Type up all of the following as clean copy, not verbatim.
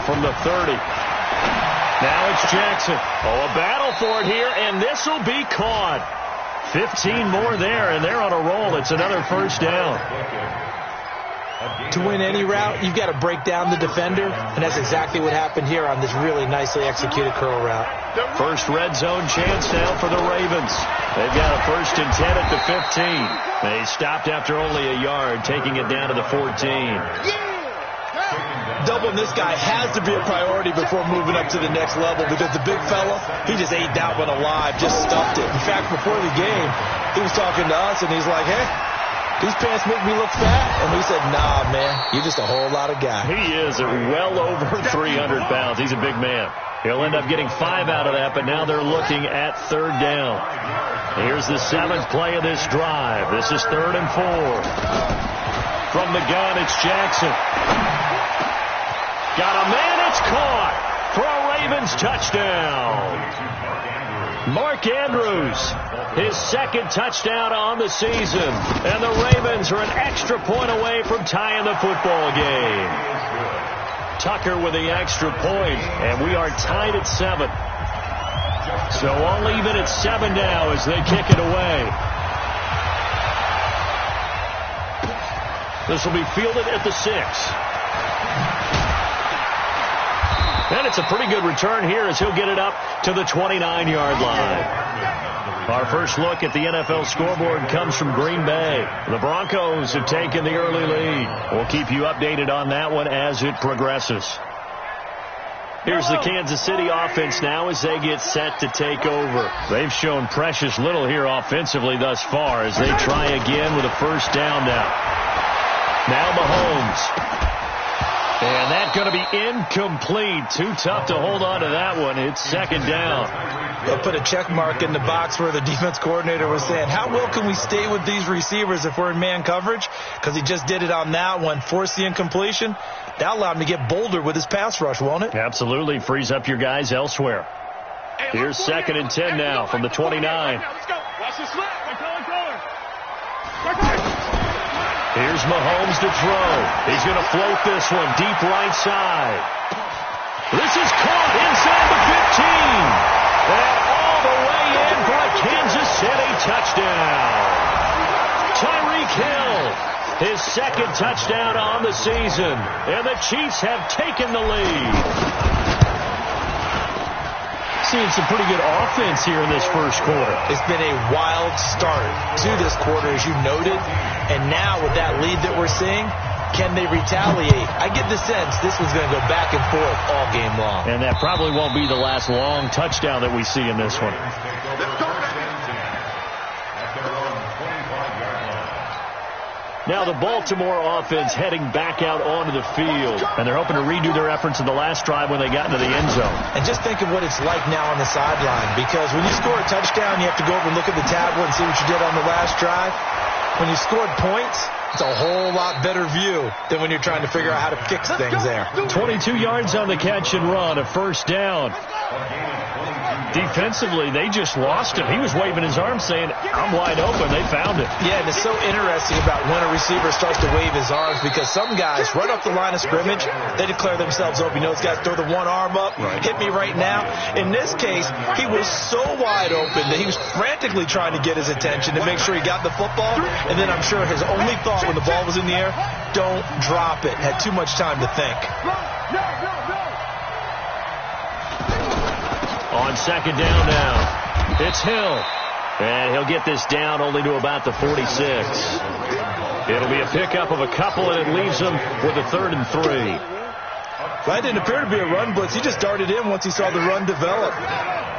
from the 30. Now it's Jackson. Oh, a battle for it here, and this will be caught. 15 more there, and they're on a roll. It's another first down. To win any route, you've got to break down the defender, and that's exactly what happened here on this really nicely executed curl route. First red zone chance now for the Ravens. They've got a 1st and 10 at the 15. They stopped after only a yard, taking it down to the 14. Doubling this guy has to be a priority before moving up to the next level, because the big fella, he just ate that one alive, just stuffed it. In fact, before the game, he was talking to us, and he's like, hey, these pants make me look fat. And we said, nah, man, you're just a whole lot of guy. He is well over 300 pounds. He's a big man. He'll end up getting 5 out of that, but now they're looking at 3rd down. Here's the 7th play of this drive. This is 3rd and 4. From the gun, it's Jackson. Got a man, it's caught for a Ravens touchdown. Mark Andrews, his 2nd touchdown on the season. And the Ravens are an extra point away from tying the football game. Tucker with the extra point, and we are tied at 7. So all even at 7 now as they kick it away. This will be fielded at the 6. And it's a pretty good return here as he'll get it up to the 29-yard line. Our first look at the NFL scoreboard comes from Green Bay. The Broncos have taken the early lead. We'll keep you updated on that one as it progresses. Here's the Kansas City offense now as they get set to take over. They've shown precious little here offensively thus far as they try again with a 1st down now. Now Mahomes. And that's going to be incomplete. Too tough to hold on to that one. It's 2nd down. They'll put a check mark in the box where the defense coordinator was saying, how well can we stay with these receivers if we're in man coverage? Because he just did it on that one. Force the incompletion. That'll allow him to get bolder with his pass rush, won't it? Absolutely. Frees up your guys elsewhere. Here's 2nd and 10 now from the 29. Let's go. Watch this slip. Here's Mahomes to throw. He's going to float this one deep right side. This is caught inside the 15. And all the way in for a Kansas City touchdown. Tyreek Hill, his 2nd touchdown on the season. And the Chiefs have taken the lead. Seeing some pretty good offense here in this first quarter. It's been a wild start to this quarter, as you noted. And now with that lead that we're seeing, can they retaliate? I get the sense this was going to go back and forth all game long. And that probably won't be the last long touchdown that we see in this one. Now the Baltimore offense heading back out onto the field. And they're hoping to redo their efforts in the last drive when they got into the end zone. And just think of what it's like now on the sideline. Because when you score a touchdown, you have to go over and look at the tablet and see what you did on the last drive. When you scored points, it's a whole lot better view than when you're trying to figure out how to fix things there. 22 yards on the catch and run, a 1st down. Defensively, they just lost him. He was waving his arm saying, I'm wide open. They found it. Yeah, and it's so interesting about when a receiver starts to wave his arms, because some guys, right off the line of scrimmage, they declare themselves open. You know, those guys throw the one arm up, hit me right now. In this case, he was so wide open that he was frantically trying to get his attention to make sure he got the football. And then I'm sure his only thought when the ball was in the air, don't drop it. Had too much time to think. On 2nd down now, it's Hill. And he'll get this down only to about the 46. It'll be a pickup of a couple, and it leaves him with a 3rd and 3. That didn't appear to be a run blitz. He just darted in once he saw the run develop.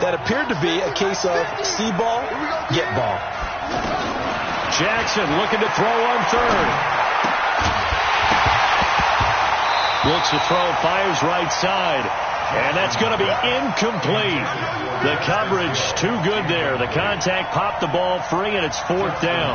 That appeared to be a case of see ball, get ball. Jackson looking to throw on 3rd. Looks to throw, fires right side. And that's going to be incomplete. The coverage too good there. The contact popped the ball free, and it's 4th down.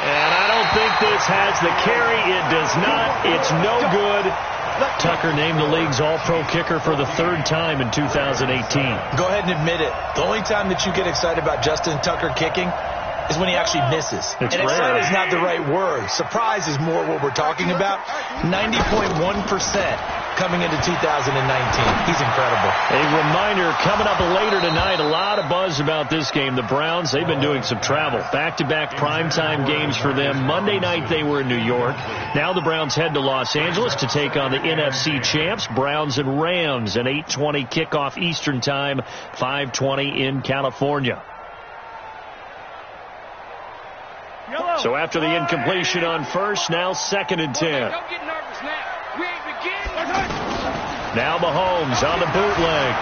And I don't think this has the carry. It does not. It's no good. Tucker named the league's all-pro kicker for the 3rd time in 2018. Go ahead and admit it. The only time that you get excited about Justin Tucker kicking is when he actually misses. It's and rare. excited is not the right word. Surprise is more what we're talking about. 90.1% coming into 2019. He's incredible. A reminder, coming up later tonight, a lot of buzz about this game. The Browns, they've been doing some travel. Back-to-back primetime games for them. Monday night they were in New York. Now the Browns head to Los Angeles to take on the NFC champs, Browns and Rams, an 8:20 kickoff Eastern time, 5:20 in California. So after the incompletion on first, now 2nd and 10. Don't get nervous now. We ain't beginning. Now Mahomes on the bootleg.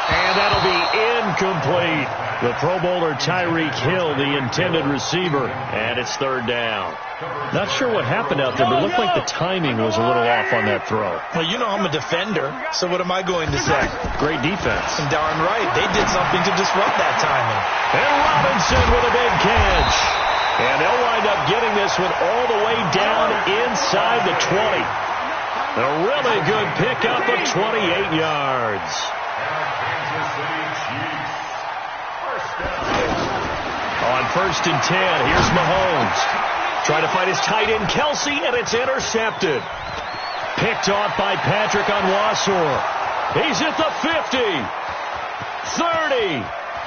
And that'll be incomplete. The Pro Bowler Tyreek Hill, the intended receiver. And it's 3rd down. Not sure what happened out there, but it looked like the timing was a little off on that throw. Well, you know I'm a defender, so what am I going to say? Great defense. And darn right, they did something to disrupt that timing. And Robinson with a big catch. And they'll wind up getting this one all the way down inside the 20. A really good pickup of 28 yards. On 1st and 10, here's Mahomes. Trying to find his tight end, Kelsey, and it's intercepted. Picked off by Patrick Onwuasor. He's at the 50, 30,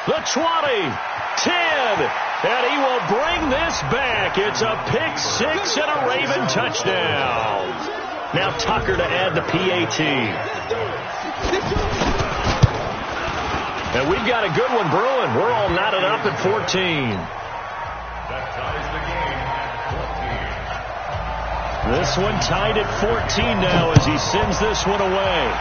the 20, 10, and he will bring this back. It's a pick six and a Raven touchdown. Now Tucker to add the PAT. And we've got a good one brewing. We're all knotted up at 14. This one tied at 14 now as he sends this one away.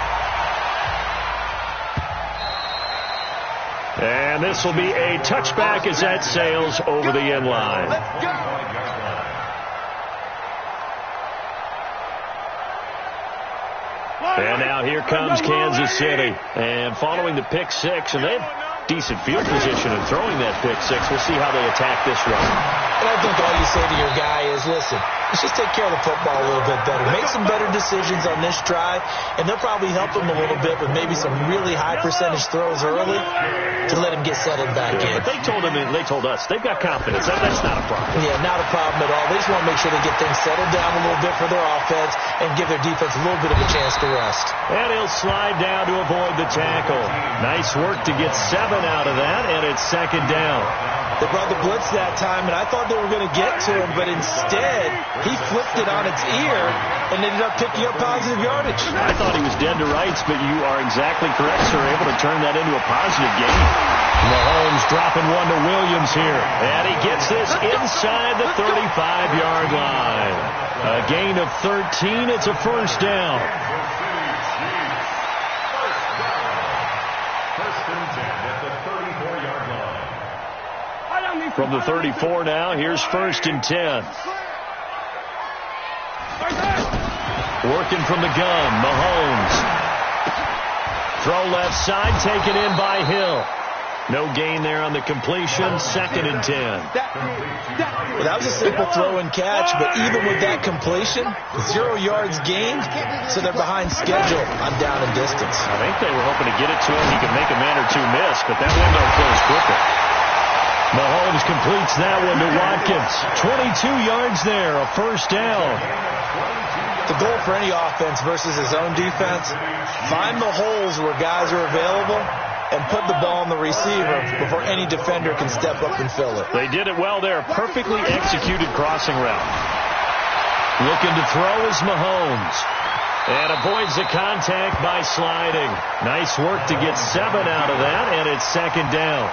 And this will be a touchback as that sails over the end line. And now here comes Kansas City. And following the pick six, and they have decent field position in throwing that pick six. We'll see how they attack this run. And I think all you say to your guy is, listen, let's just take care of the football a little bit better. Make some better decisions on this drive, and they'll probably help him a little bit with maybe some really high percentage throws early to let him get settled back in. But they told us, they've got confidence. That's not a problem. Yeah, not a problem at all. They just want to make sure they get things settled down a little bit for their offense and give their defense a little bit of a chance to rest. And he'll slide down to avoid the tackle. Nice work to get 7 out of that, and it's 2nd down. They brought the blitz that time, and I thought they were going to get to him, but instead, he flipped it on its ear and ended up picking up positive yardage. I thought he was dead to rights, but you are exactly correct, sir. Able to turn that into a positive gain. Mahomes dropping one to Williams here, and he gets this inside the 35-yard line. A gain of 13. It's a 1st down. From the 34 now, here's 1st and 10. Working from the gun, Mahomes. Throw left side, taken in by Hill. No gain there on the completion, 2nd and 10. Well, that was a simple throw and catch, but even with that completion, 0 yards gained, so they're behind schedule on down and distance. I think they were hoping to get it to him. He could make a man or two miss, but that window closed quickly. Mahomes completes that one to Watkins. 22 yards there, a 1st down. The goal for any offense versus his own defense, find the holes where guys are available and put the ball on the receiver before any defender can step up and fill it. They did it well there. Perfectly executed crossing route. Looking to throw is Mahomes. And avoids the contact by sliding. Nice work to get 7 out of that, and it's 2nd down.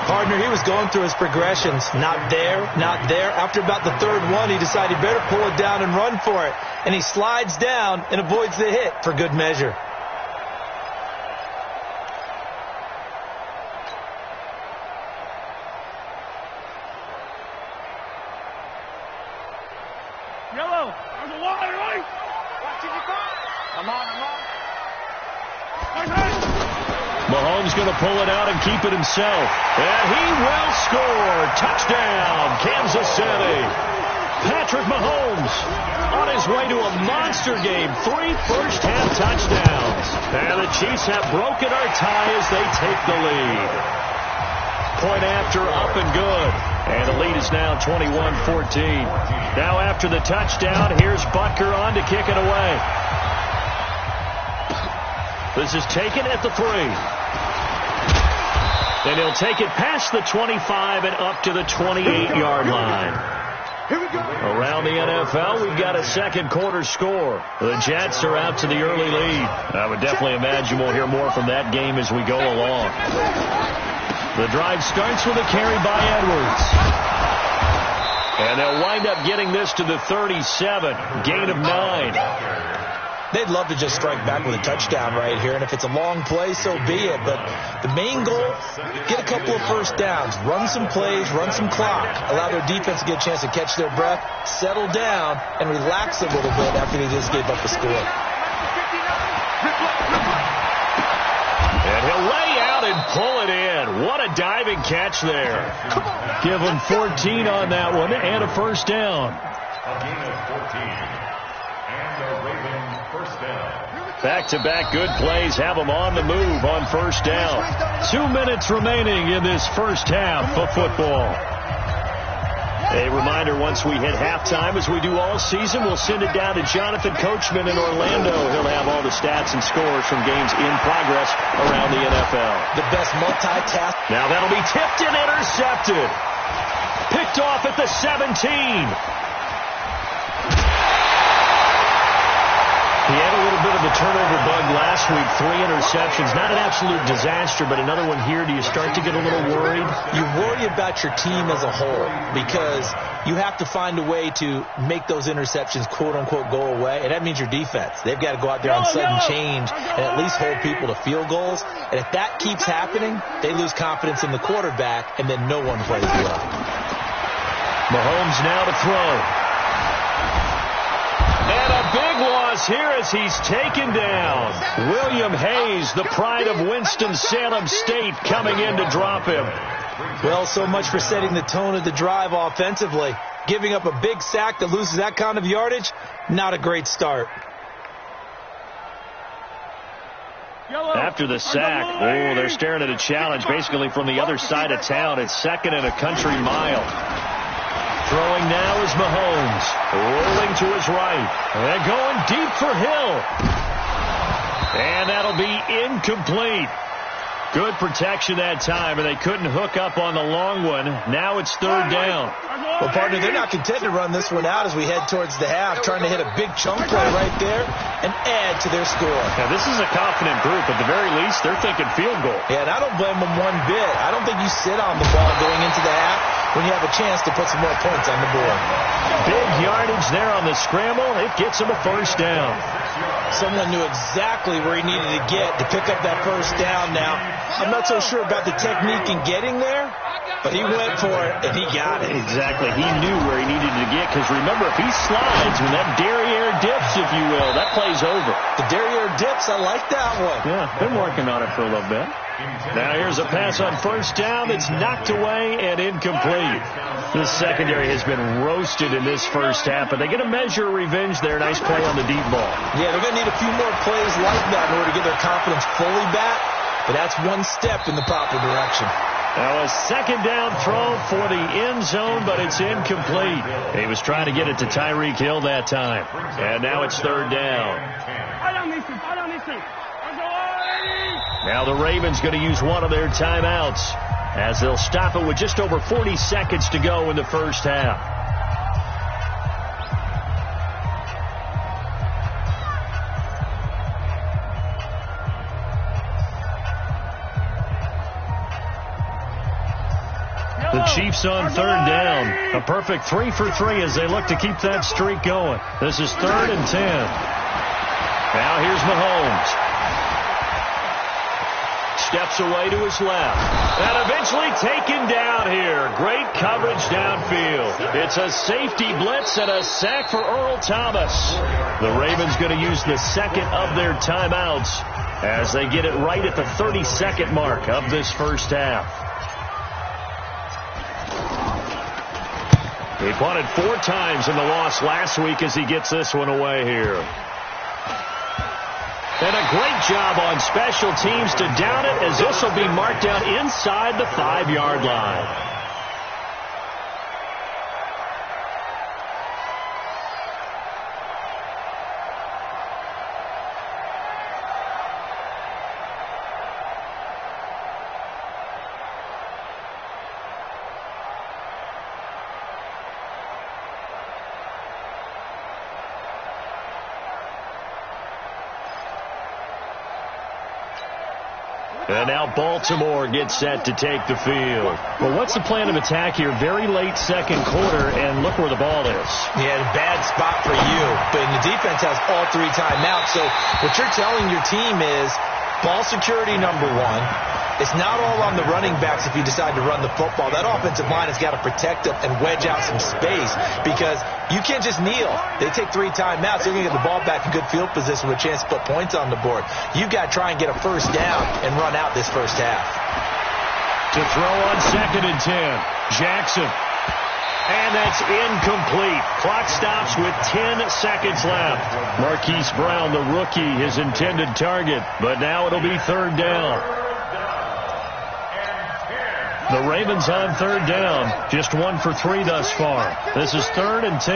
Partner, he was going through his progressions. Not there, not there. After about the 3rd one, he decided he better pull it down and run for it. And he slides down and avoids the hit for good measure. Yellow. There's a wire, right? I'm on. Mahomes going to pull it out and keep it himself. And he will score. Touchdown, Kansas City. Patrick Mahomes on his way to a monster game. 3 first-half touchdowns. And the Chiefs have broken our tie as they take the lead. Point after up and good. good. And the lead is now 21-14. Now after the touchdown, here's Butker on to kick it away. This is taken at the 3. And he'll take it past the 25 and up to the 28-yard line. Around the NFL, we've got a second quarter score. The Jets are out to the early lead. I would definitely imagine we'll hear more from that game as we go along. The drive starts with a carry by Edwards. And they'll wind up getting this to the 37. Gain of 9. They'd love to just strike back with a touchdown right here, and if it's a long play, so be it. But the main goal, get a couple of first downs, run some plays, run some clock, allow their defense to get a chance to catch their breath, settle down, and relax a little bit after they just gave up the score. And he'll lay out and pull it in. What a diving catch there. Give him 14 on that one and a first down. Back-to-back good plays have them on the move on first down. 2 minutes remaining in this first half of football. A reminder, once we hit halftime, as we do all season, we'll send it down to Jonathan Coachman in Orlando. He'll have all the stats and scores from games in progress around the NFL. The best multitask. Now that'll be tipped and intercepted. Picked off at the 17. He had a little bit of a turnover bug last week, 3 interceptions. Not an absolute disaster, but another one here. Do you start to get a little worried? You worry about your team as a whole because you have to find a way to make those interceptions, quote-unquote, go away, and that means your defense. They've got to go out there on sudden change and at least hold people to field goals. And if that keeps happening, they lose confidence in the quarterback, and then no one plays well. Mahomes now to throw. And a big loss here as he's taken down. William Hayes, the pride of Winston-Salem State, coming in to drop him. Well, so much for setting the tone of the drive offensively. Giving up a big sack that loses that kind of yardage, not a great start. After the sack, they're staring at a challenge basically from the other side of town. It's 2nd and a country mile. Throwing now is Mahomes. Rolling to his right. And going deep for Hill. And that'll be incomplete. Good protection that time, and they couldn't hook up on the long one. Now it's 3rd down. Well, partner, they're not content to run this one out as we head towards the half, trying to hit a big chunk play right there and add to their score. Now, this is a confident group. At the very least, they're thinking field goal. Yeah, and I don't blame them one bit. I don't think you sit on the ball going into the half when you have a chance to put some more points on the board. Big yardage there on the scramble. It gets him a first down. Someone knew exactly where he needed to get to pick up that first down now. I'm not so sure about the technique in getting there, but he went for it, and he got it. Exactly. He knew where he needed to get, because remember, if he slides, when that derriere dips, if you will, that play's over. The derriere dips, I like that one. Yeah, been working on it for a little bit. Now here's a pass on first down. It's knocked away and incomplete. The secondary has been roasted in this first half, but they get a measure of revenge there. Nice play on the deep ball. Yeah, they're going to need a few more plays like that in order to get their confidence fully back, but that's one step in the proper direction. Now a 2nd down throw for the end zone, but it's incomplete. He was trying to get it to Tyreek Hill that time. And now it's 3rd down. Now the Ravens going to use one of their timeouts as they'll stop it with just over 40 seconds to go in the first half. The Chiefs on 3rd down. A perfect 3 for 3 as they look to keep that streak going. This is 3rd and 10. Now here's Mahomes. Steps away to his left. And eventually taken down here. Great coverage downfield. It's a safety blitz and a sack for Earl Thomas. The Ravens going to use the 2nd of their timeouts as they get it right at the 30-second mark of this first half. He punted 4 times in the loss last week as he gets this one away here. And a great job on special teams to down it as this will be marked down inside the 5-yard line. And now Baltimore gets set to take the field. Well, what's the plan of attack here? Very late second quarter, and look where the ball is. Yeah, a bad spot for you. But the defense has all 3 timeouts. So what you're telling your team is ball security number 1. It's not all on the running backs if you decide to run the football. That offensive line has got to protect them and wedge out some space because you can't just kneel. They take 3 timeouts. They're going to get the ball back in good field position with a chance to put points on the board. You've got to try and get a first down and run out this first half. To throw on 2nd and 10, Jackson. And that's incomplete. Clock stops with 10 seconds left. Marquise Brown, the rookie, his intended target. But now it'll be 3rd down. The Ravens on 3rd down. Just 1 for 3 thus far. This is 3rd and 10.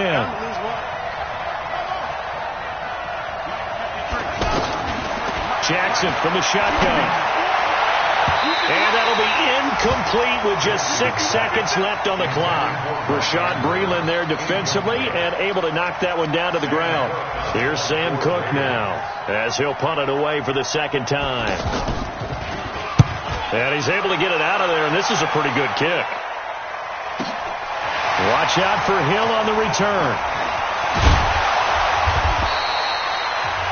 Jackson from the shotgun. And that'll be incomplete with just 6 seconds left on the clock. Rashad Breeland there defensively and able to knock that one down to the ground. Here's Sam Cook now as he'll punt it away for the 2nd time. And he's able to get it out of there, and this is a pretty good kick. Watch out for Hill on the return.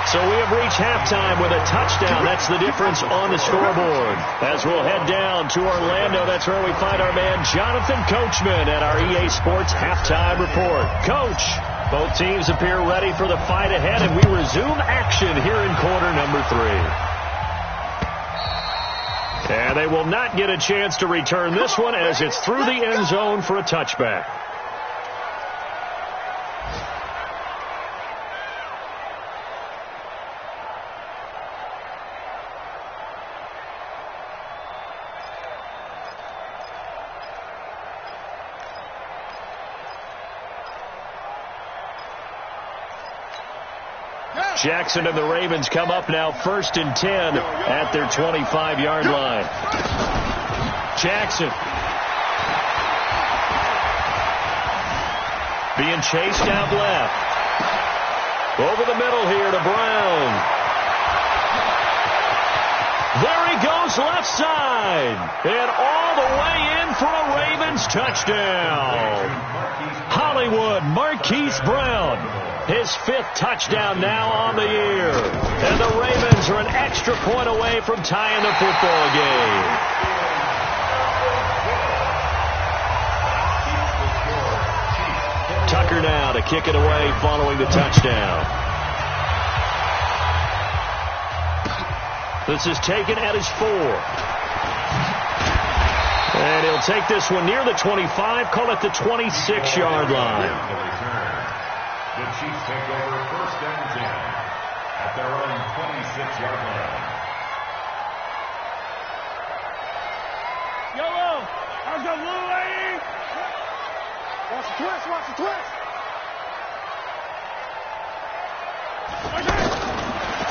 So we have reached halftime with a touchdown. That's the difference on the scoreboard. As we'll head down to Orlando, that's where we find our man Jonathan Coachman at our EA Sports Halftime Report. Coach, both teams appear ready for the fight ahead, and we resume action here in quarter number 3. And they will not get a chance to return this one as it's through the end zone for a touchback. Jackson and the Ravens come up now 1st and 10 at their 25-yard line. Jackson being chased out left. Over the middle here to Brown. There he goes left side. And all the way in for a Ravens touchdown. Hollywood Marquise Brown. His 5th touchdown now on the year. And the Ravens are an extra point away from tying the football game. Tucker now to kick it away following the touchdown. This is taken at his 4. And he'll take this one near the 25, call it the 26-yard line. The Chiefs take over 1st and 10 at their own 26-yard line. Yellow. How's the blue lady? Watch the twist. Watch the twist.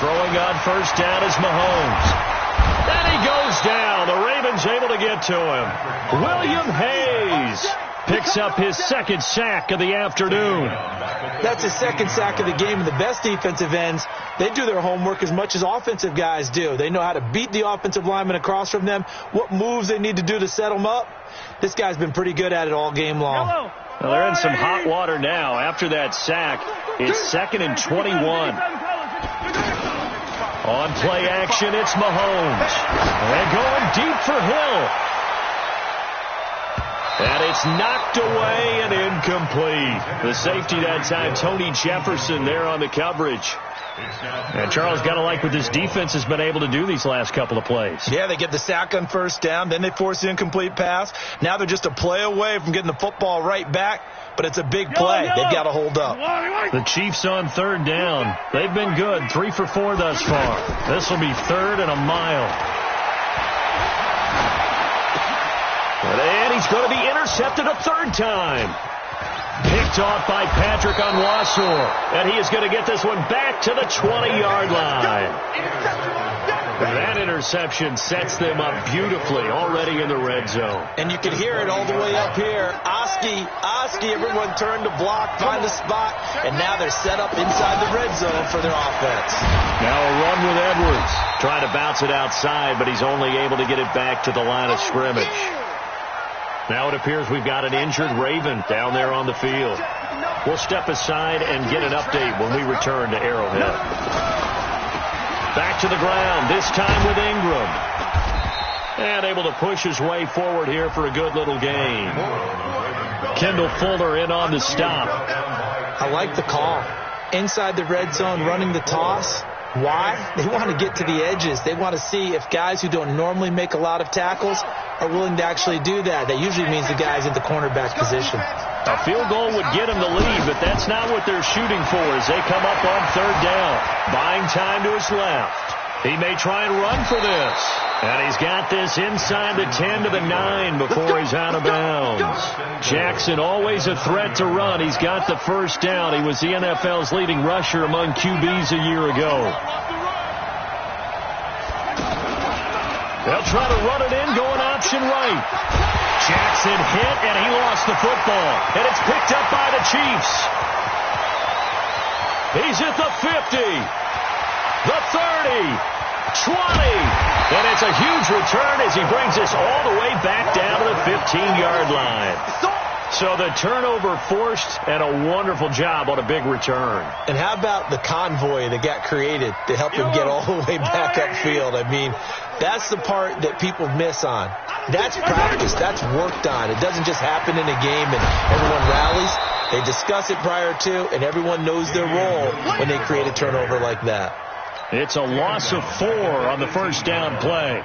Throwing on 1st down is Mahomes. And he goes down. The Ravens able to get to him. William Hayes picks up his 2nd sack of the afternoon. That's his 2nd sack of the game. And the best defensive ends, they do their homework as much as offensive guys do. They know how to beat the offensive lineman across from them, what moves they need to do to set them up. This guy's been pretty good at it all game long. Well, they're in some hot water now. After that sack, it's 2nd and 21. On play action, it's Mahomes. And going deep for Hill. And it's knocked away and incomplete. The safety that time, Tony Jefferson there on the coverage. And Charles, got to like what this defense has been able to do these last couple of plays. Yeah, they get the sack on 1st down, then they force the incomplete pass. Now they're just a play away from getting the football right back, but it's a big play. They've got to hold up. The Chiefs on 3rd down. They've been good, 3 for 4 thus far. This will be 3rd and a mile. And he's going to be intercepted a 3rd time. Picked off by Patrick Onwuasor. And he is going to get this one back to the 20-yard line. That interception sets them up beautifully already in the red zone. And you can hear it all the way up here. Oscar Oski, everyone turned to block, find a spot, and now they're set up inside the red zone for their offense. Now a run with Edwards. Trying to bounce it outside, but he's only able to get it back to the line of scrimmage. Now it appears we've got an injured Raven down there on the field. We'll step aside and get an update when we return to Arrowhead. Back to the ground, this time with Ingram. And able to push his way forward here for a good little gain. Kendall Fuller in on the stop. I like the call. Inside the red zone, running the toss. Why? They want to get to the edges. They want to see if guys who don't normally make a lot of tackles are willing to actually do that. That usually means the guy's in the cornerback position. A field goal would get him the lead, but that's not what they're shooting for as they come up on third down. Buying time to his left. He may try and run for this. And he's got this inside the 10 to the 9 before he's out of bounds. Jackson always a threat to run. He's got the first down. He was the NFL's leading rusher among QBs a year ago. They'll try to run it in, going option right. Jackson hit, and he lost the football. And it's picked up by the Chiefs. He's at the 50, the 30, 20, and it's a huge return as he brings us all the way back down to the 15-yard line. So the turnover forced, and a wonderful job on a big return. And how about the convoy that got created to help him get all the way back upfield? I mean, that's the part that people miss on. That's practice. That's worked on. It doesn't just happen in a game and everyone rallies. They discuss it prior to, and everyone knows their role when they create a turnover like that. It's a loss of 4 on the first down play.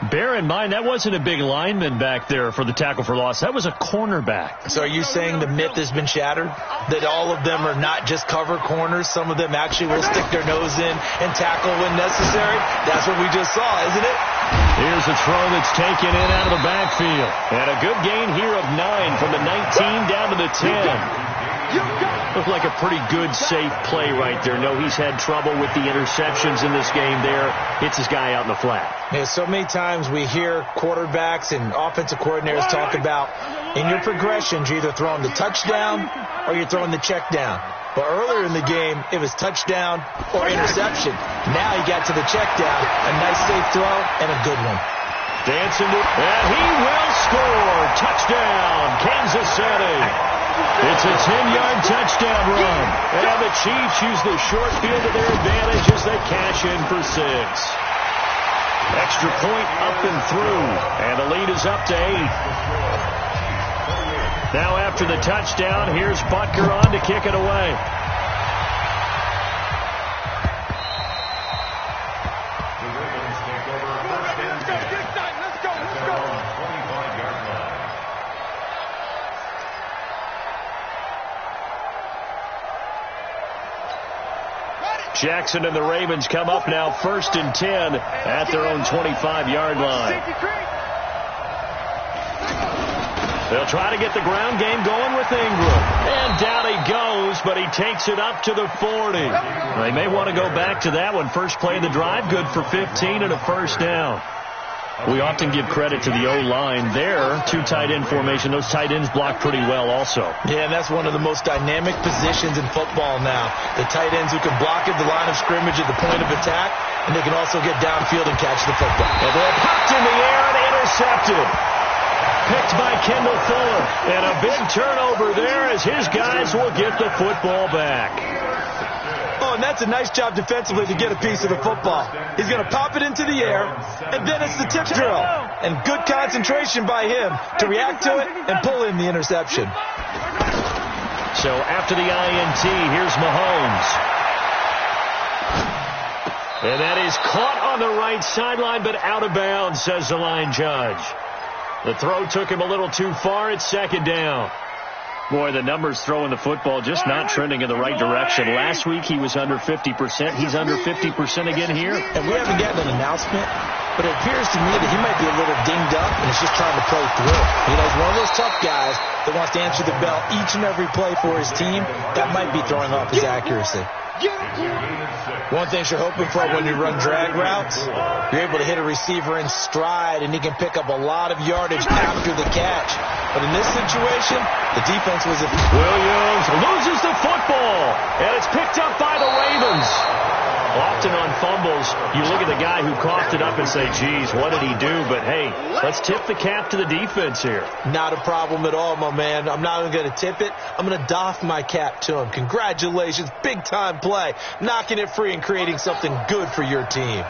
Bear in mind, that wasn't a big lineman back there for the tackle for loss. That was a cornerback. So are you saying the myth has been shattered? That all of them are not just cover corners? Some of them actually will stick their nose in and tackle when necessary? That's what we just saw, isn't it? Here's a throw that's taken in out of the backfield. And a good gain here of 9 from the 19 down to the 10. Looked like a pretty good, safe play right there. No, he's had trouble with the interceptions in this game there. Hits his guy out in the flat. Yeah, so many times we hear quarterbacks and offensive coordinators talk about in your progressions, you're either throwing the touchdown or you're throwing the check down. But earlier in the game, it was touchdown or interception. Now he got to the check down. A nice safe throw and a good one. Dancing to, and he will score. Touchdown, Kansas City. It's a 10-yard touchdown run. And the Chiefs use the short field to their advantage as they cash in for 6. Extra point up and through. And the lead is up to 8. Now after the touchdown, here's Butker on to kick it away. Jackson and the Ravens come up now 1st and 10 at their own 25-yard line. They'll try to get the ground game going with Ingram. And down he goes, but he takes it up to the 40. They may want to go back to that one. First play of the drive, good for 15 and a first down. We often give credit to the O-line there. 2 tight end formation. Those tight ends block pretty well also. Yeah, and that's one of the most dynamic positions in football now. The tight ends who can block at the line of scrimmage at the point of attack, and they can also get downfield and catch the football. And they're popped in the air and intercepted. Picked by Kendall Fuller. And a big turnover there as his guys will get the football back. Oh, and that's a nice job defensively to get a piece of the football. He's going to pop it into the air, and then it's the tip drill. And good concentration by him to react to it and pull in the interception. So after the INT, here's Mahomes. And that is caught on the right sideline, but out of bounds, says the line judge. The throw took him a little too far. It's 2nd down. Boy, the numbers throwing the football just not trending in the right direction. Last week he was under 50%. He's under 50% again here. And we haven't gotten an announcement, but it appears to me that he might be a little dinged up and is just trying to play through. You know, he's one of those tough guys that wants to answer the bell each and every play for his team, that might be throwing off his accuracy. One thing you're hoping for when you run drag routes, you're able to hit a receiver in stride, and he can pick up a lot of yardage after the catch. But in this situation, the defense was... Williams loses the football, and it's picked up by the Ravens. Often on fumbles, you look at the guy who coughed it up and say, geez, what did he do? But, hey, let's tip the cap to the defense here. Not a problem at all, my man. I'm not even going to tip it. I'm going to doff my cap to him. Congratulations. Big-time play. Knocking it free and creating something good for your team.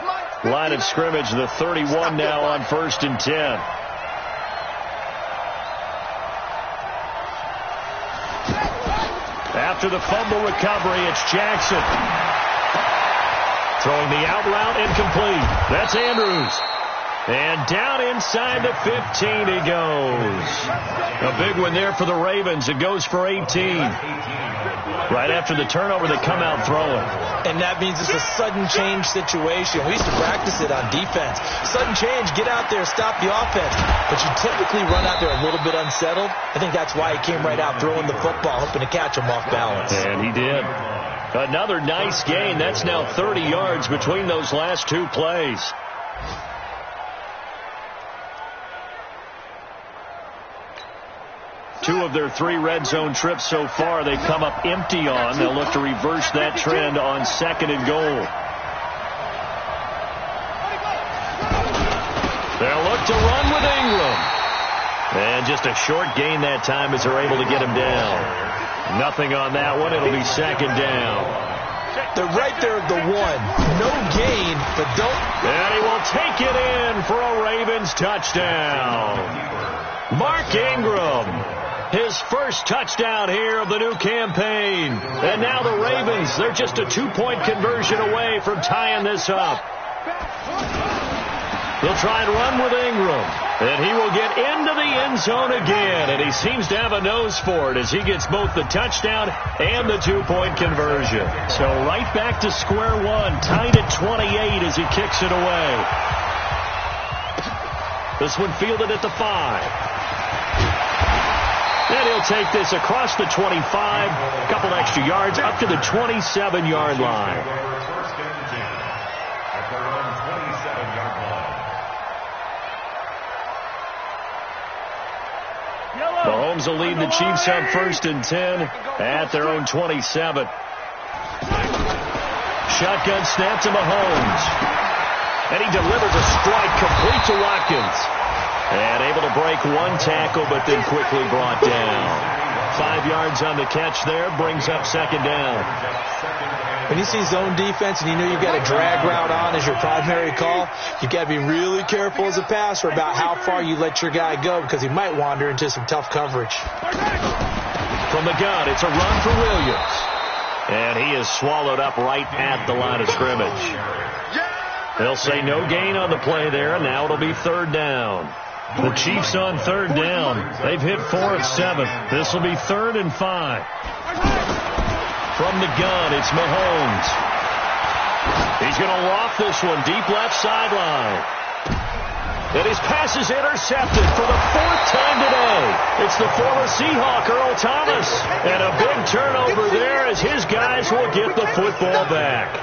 Line of scrimmage, the 31 now on 1st and 10. After the fumble recovery, it's Jackson. Throwing the out route incomplete. That's Andrews. And down inside the 15 he goes. A big one there for the Ravens. It goes for 18. Right after the turnover, they come out throwing. And that means it's a sudden change situation. We used to practice it on defense. Sudden change, get out there, stop the offense. But you typically run out there a little bit unsettled. I think that's why he came right out throwing the football, hoping to catch him off balance. And he did. Another nice gain. That's now 30 yards between those last two plays. Two of their 3 red zone trips so far, they come up empty on. They'll look to reverse that trend on 2nd and goal. They'll look to run with Ingram. And just a short gain that time as they're able to get him down. Nothing on that one. It'll be 2nd down. They're right there at the 1. No gain, but don't... And he will take it in for a Ravens touchdown. Mark Ingram. His first touchdown here of the new campaign. And now the Ravens, they're just a 2-point conversion away from tying this up. They'll try and run with Ingram. And he will get into the end zone again. And he seems to have a nose for it as he gets both the touchdown and the 2-point conversion. So right back to square one, tied at 28 as he kicks it away. This one fielded at the 5. And he'll take this across the 25, a couple extra yards, up to the 27-yard line. Mahomes will lead the Chiefs on 1st and 10 at their own 27. Shotgun snap to Mahomes. And he delivers a strike complete to Watkins. And able to break one tackle, but then quickly brought down. 5 yards on the catch there, brings up 2nd down. When you see zone defense and you know you've got a drag route on as your primary call, you've got to be really careful as a passer about how far you let your guy go because he might wander into some tough coverage. From the gun, it's a run for Williams. And he is swallowed up right at the line of scrimmage. They'll say no gain on the play there, and now it'll be 3rd down. The Chiefs on 3rd down. They've hit 4 of 7. This will be 3rd and 5. From the gun, it's Mahomes. He's going to loft this one deep left sideline. And his pass is intercepted for the 4th time today. It's the former Seahawk, Earl Thomas. And a big turnover there as his guys will get the football back.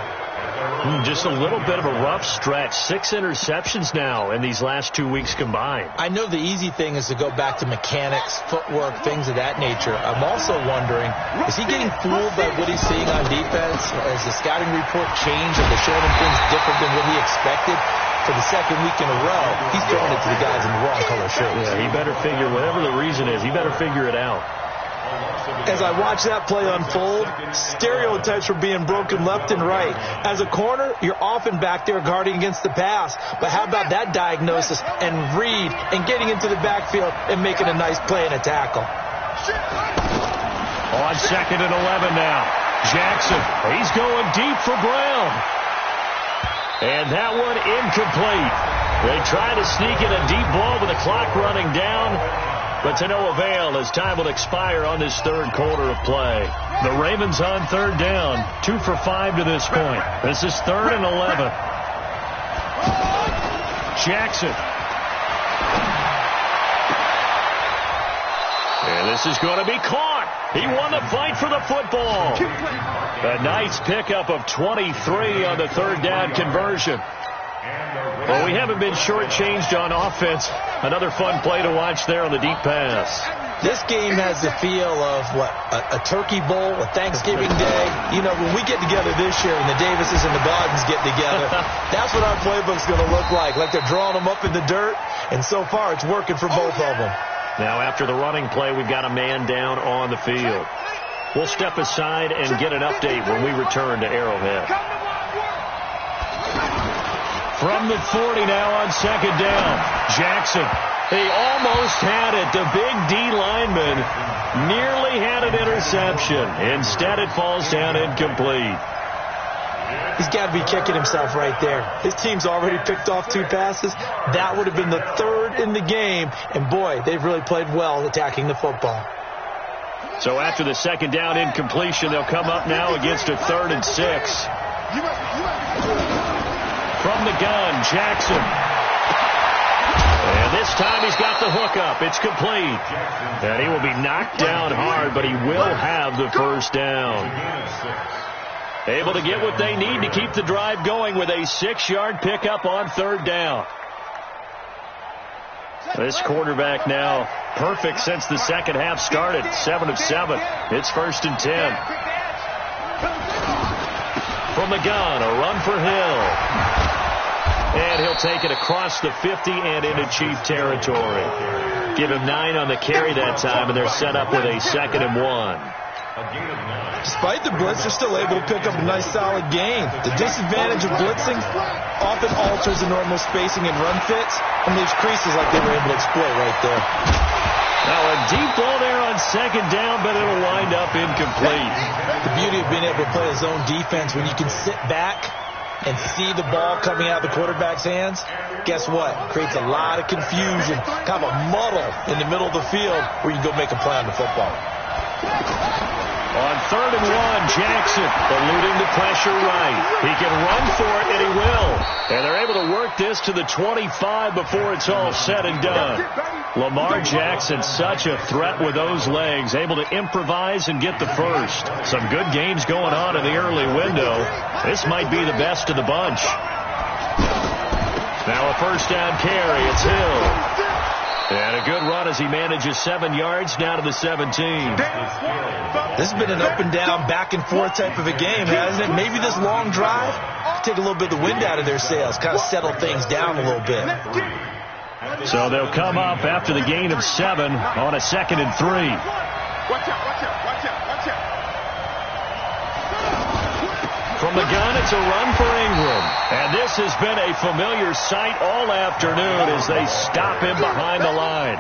Just a little bit of a rough stretch. 6 interceptions now in these last 2 weeks combined. I know the easy thing is to go back to mechanics, footwork, things of that nature. I'm also wondering, is he getting fooled by what he's seeing on defense? Has the scouting report changed? Are they showing him things different than what he expected? For the 2nd week in a row, he's throwing it to the guys in the wrong color shirts. Yeah, he better figure, whatever the reason is, he better figure it out. As I watch that play unfold, stereotypes are being broken left and right. As a corner, you're often back there guarding against the pass. But how about that diagnosis and read and getting into the backfield and making a nice play and a tackle? On 2nd and 11 now. Jackson, he's going deep for Brown. And that one incomplete. They try to sneak in a deep ball with the clock running down. But to no avail as time will expire on this 3rd quarter of play. The Ravens on 3rd down. 2 for 5 to this point. This is 3rd and 11. Jackson. And This is going to be caught. He won the fight for the football. A nice pickup of 23 on the third down conversion. Well, we haven't been shortchanged on offense. Another fun play to watch there on the deep pass. This game has the feel of, a turkey bowl, a Thanksgiving Day. You know, when we get together this year and the Davises and the Gardens get together, that's what our playbook's going to look like they're drawing them up in the dirt, and so far it's working for both of them. Now, after the running play, we've got a man down on the field. We'll step aside and get an update when we return to Arrowhead. From the 40 now on second down, Jackson. He almost had it. The big D lineman nearly had an interception. Instead, it falls down incomplete. He's got to be kicking himself right there. His team's already picked off 2 passes. That would have been the 3rd in the game. And, boy, they've really played well attacking the football. So after the second down incompletion, they'll come up now against a 3rd and 6. From the gun, Jackson. And this time he's got the hook up. It's complete. And he will be knocked down hard, but he will have the first down. Able to get what they need to keep the drive going with a 6-yard pickup on third down. This quarterback now perfect since the second half started. 7 of 7. It's 1st and 10. From the gun, a run for Hill. And he'll take it across the 50 and into Chief territory. Give him 9 on the carry that time, and they're set up with a 2nd and 1. Despite the blitz, they're still able to pick up a nice, solid gain. The disadvantage of blitzing often alters the normal spacing and run fits and leaves creases like they were able to exploit right there. Now a deep ball there on second down, but it'll wind up incomplete. The beauty of being able to play a zone defense when you can sit back and see the ball coming out of the quarterback's hands, guess what? Creates a lot of confusion, kind of a muddle in the middle of the field where you can go make a play on the football. On 3rd and 1, Jackson eluding the pressure right. He can run for it, and he will. And they're able to work this to the 25 before it's all said and done. Lamar Jackson, such a threat with those legs, able to improvise and get the first. Some good games going on in the early window. This might be the best of the bunch. Now a first down carry. It's Hill. And a good run as he manages 7 yards down to the 17. This has been an up and down, back and forth type of a game, hasn't it? Maybe this long drive take a little bit of the wind out of their sails, kind of settle things down a little bit. So they'll come up after the gain of 7 on a 2nd and 3. Watch out. From the gun, it's a run for Ingram. And this has been a familiar sight all afternoon as they stop him behind the line.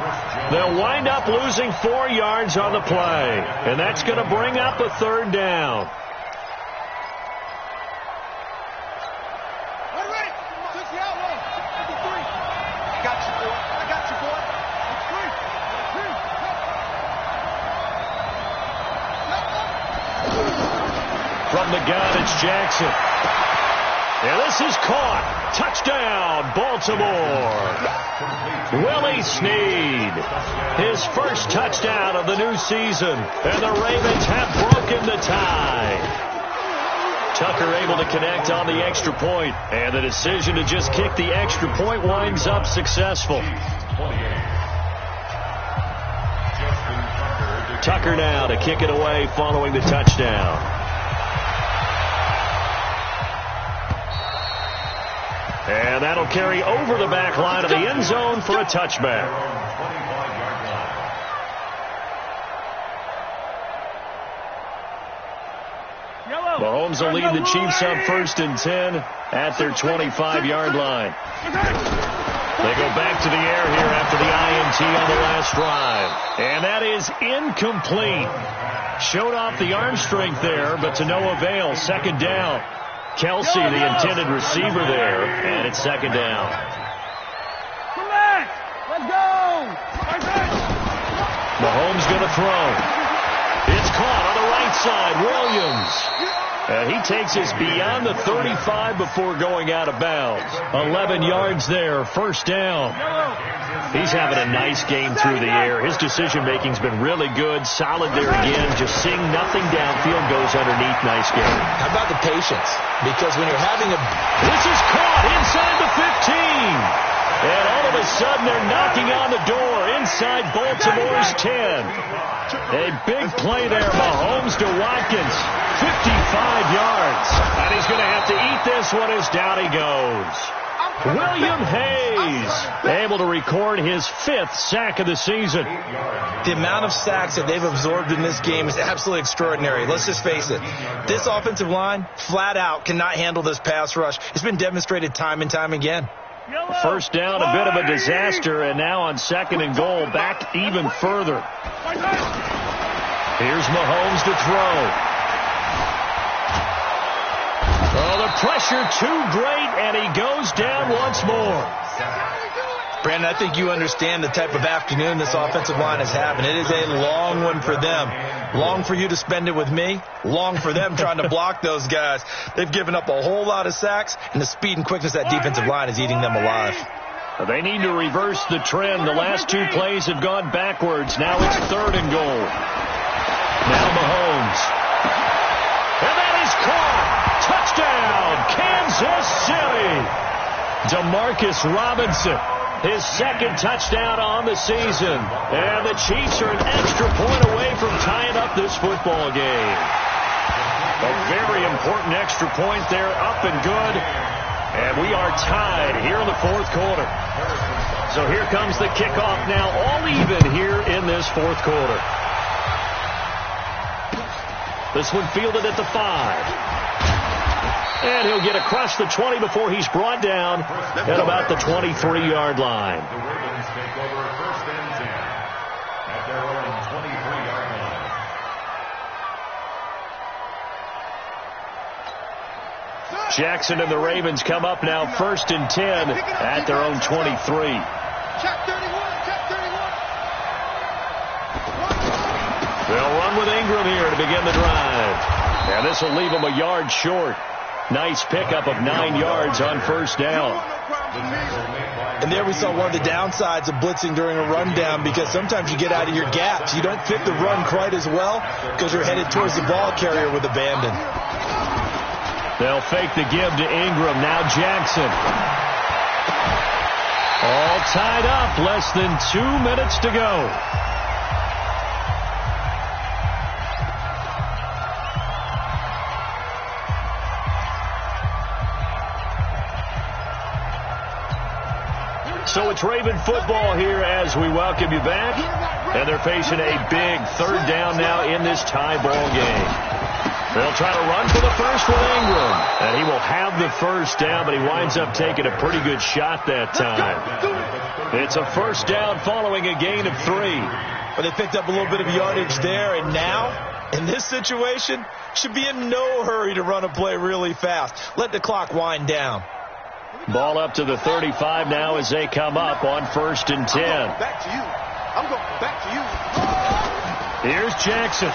They'll wind up losing 4 yards on the play. And that's going to bring up a 3rd down. From the gun, it's Jackson. And this is caught. Touchdown, Baltimore. Willie Snead. His first touchdown of the new season. And the Ravens have broken the tie. Tucker able to connect on the extra point. And the decision to just kick the extra point winds up successful. Tucker now to kick it away following the touchdown. And that'll carry over the back line of the end zone for a touchback. Mahomes will lead the Chiefs up 1st and 10 at their 25-yard line. They go back to the air here after the INT on the last drive. And that is incomplete. Showed off the arm strength there, but to no avail. 2nd down. Kelsey, the intended receiver there, and it's 2nd down. Let's go! Mahomes going to throw. It's caught on the right side. Williams. And he takes us beyond the 35 before going out of bounds. 11 yards there, first down. He's having a nice game through the air. His decision-making's been really good. Solid there again. Just seeing nothing downfield goes underneath. Nice game. How about the patience? Because when you're having a... This is caught inside the 15. And all of a sudden, they're knocking on the door inside Baltimore's 10. A big play there. Mahomes to Watkins. 55 yards. And he's going to have to eat this one as down he goes. William Hayes able to record his 5th sack of the season. The amount of sacks that they've absorbed in this game is absolutely extraordinary. Let's just face it. This offensive line, flat out, cannot handle this pass rush. It's been demonstrated time and time again. First down, a bit of a disaster, and now on 2nd and goal, back even further. Here's Mahomes to throw. Oh, the pressure too great, and he goes down once more. Brandon, I think you understand the type of afternoon this offensive line is having. It is a long one for them. Long for you to spend it with me. Long for them trying to block those guys. They've given up a whole lot of sacks, and the speed and quickness of that defensive line is eating them alive. They need to reverse the trend. The last 2 plays have gone backwards. Now it's 3rd and goal. Now Mahomes. And that is caught. Touchdown, Kansas City. Demarcus Robinson, his 2nd touchdown on the season. And the Chiefs are an extra point away from tying up this football game. A very important extra point there, up and good. And we are tied here in the 4th quarter. So here comes the kickoff now, all even here in this 4th quarter. This one fielded at the 5. And he'll get across the 20 before he's brought down at about the 23-yard line. The Ravens take over 1st and 10 at their own 23-yard line. Jackson and the Ravens come up now 1st and 10 at their own 23. They'll run with Ingram here to begin the drive. And this will leave them a yard short. Nice pickup of 9 yards on 1st down. And there we saw one of the downsides of blitzing during a rundown, because sometimes you get out of your gaps. You don't fit the run quite as well because you're headed towards the ball carrier with abandon. They'll fake the give to Ingram. Now Jackson. All tied up. Less than 2 minutes to go. So it's Raven football here as we welcome you back. And they're facing a big 3rd down now in this tie ball game. They'll try to run for the first with Ingram. And he will have the 1st down, but he winds up taking a pretty good shot that time. It's a 1st down following a gain of 3. But they picked up a little bit of yardage there, and now, in this situation, should be in no hurry to run a play really fast. Let the clock wind down. Ball up to the 35 now as they come up on 1st and 10. Back to you. I'm going back to you. Here's Jackson.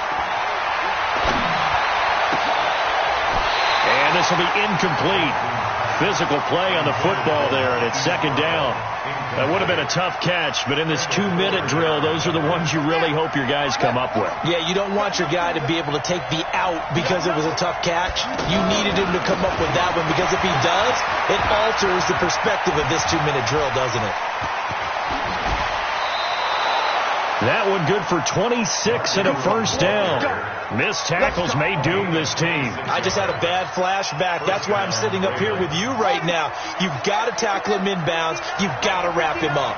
And this will be incomplete. Physical play on the football there, and it's 2nd down. That would have been a tough catch, but in this 2-minute drill, those are the ones you really hope your guys come up with. Yeah, you don't want your guy to be able to take the out because it was a tough catch. You needed him to come up with that one, because if he does, it alters the perspective of this 2-minute drill, doesn't it? That one good for 26 and a 1st down. Missed tackles may doom this team. I just had a bad flashback. That's why I'm sitting up here with you right now. You've got to tackle him inbounds. You've got to wrap him up.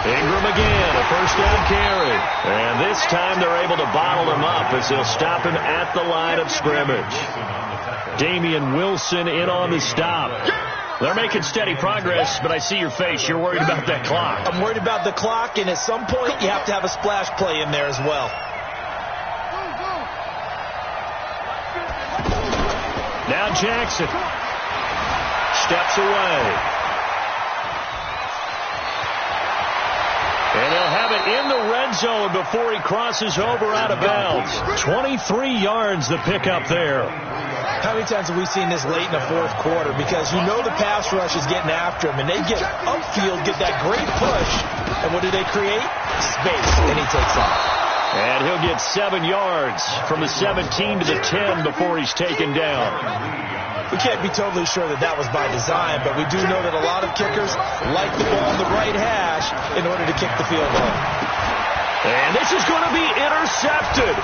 Ingram again, a 1st down carry. And this time they're able to bottle him up as they'll stop him at the line of scrimmage. Damian Wilson in on the stop. They're making steady progress, but I see your face. You're worried about that clock. I'm worried about the clock, and at some point, you have to have a splash play in there as well. Now Jackson steps away. And they'll have it in the red end zone before he crosses over out of bounds. 23 yards the pickup there. How many times have we seen this late in the fourth quarter? Because you know the pass rush is getting after him, and they get upfield, get that great push, and what do they create? Space, and he takes off. And he'll get 7 yards from the 17 to the 10 before he's taken down. We can't be totally sure that that was by design, but we do know that a lot of kickers like the ball on the right hash in order to kick the field goal. And this is going to be intercepted.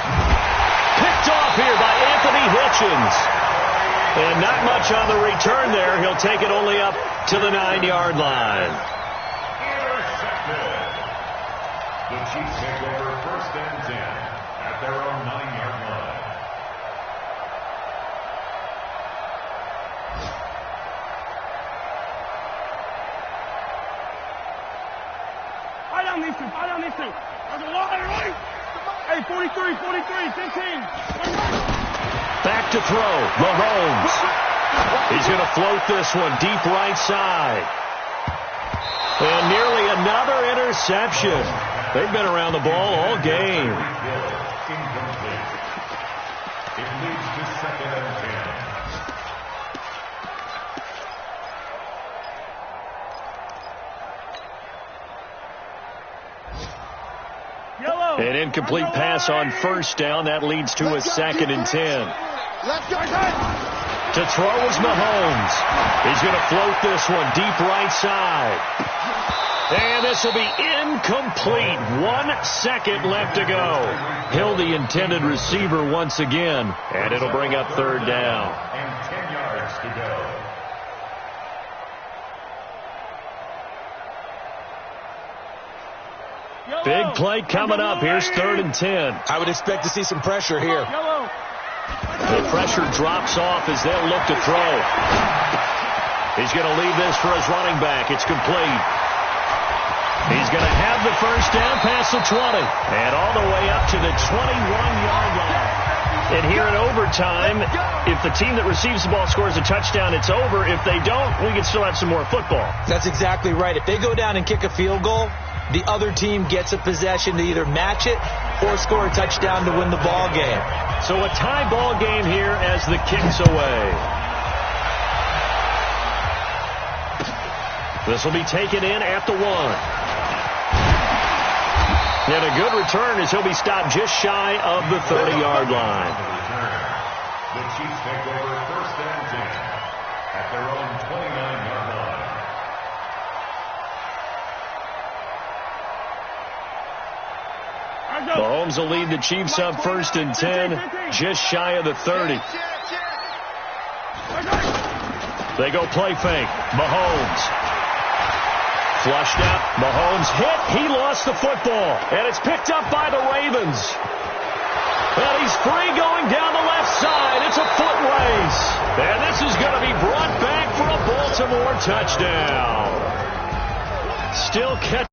Picked off here by Anthony Hitchens. And not much on the return there. He'll take it only up to the 9-yard line. Intercepted. The Chiefs take over first and 10 at their own 9-yard line. Fight on these two. Fight on these two. There's a lot right. Hey, 43, 15. Back to throw. Mahomes. He's going to float this one deep right side. And nearly another interception. They've been around the ball all game. Incomplete. It leads to second and 10. Yellow. An incomplete pass on first down. That leads to a second and 10. To throw is Mahomes. He's going to float this one deep right side. And this will be incomplete. 1 second left to go. Hill, the intended receiver once again. And it'll bring up third down. And 10 yards to go. Big play coming up. Here's third and 10. I would expect to see some pressure here. Yellow. The pressure drops off as they'll look to throw. He's going to leave this for his running back. It's complete. He's going to have the first down past the 20. And all the way up to the 21-yard line. And here in overtime, if the team that receives the ball scores a touchdown, it's over. If they don't, we can still have some more football. That's exactly right. If they go down and kick a field goal, the other team gets a possession to either match it or score a touchdown to win the ball game. So a tie ball game here as the kick's away. This will be taken in at the 1. And a good return as he'll be stopped just shy of the 30-yard line. The Chiefs take over first and 10 at their own 29-yard line. Mahomes will lead the Chiefs up first and 10, just shy of the 30. They go play fake. Mahomes. Flushed out. Mahomes hit. He lost the football. And it's picked up by the Ravens. And he's free going down the left side. It's a foot race. And this is going to be brought back for a Baltimore touchdown. Still catch.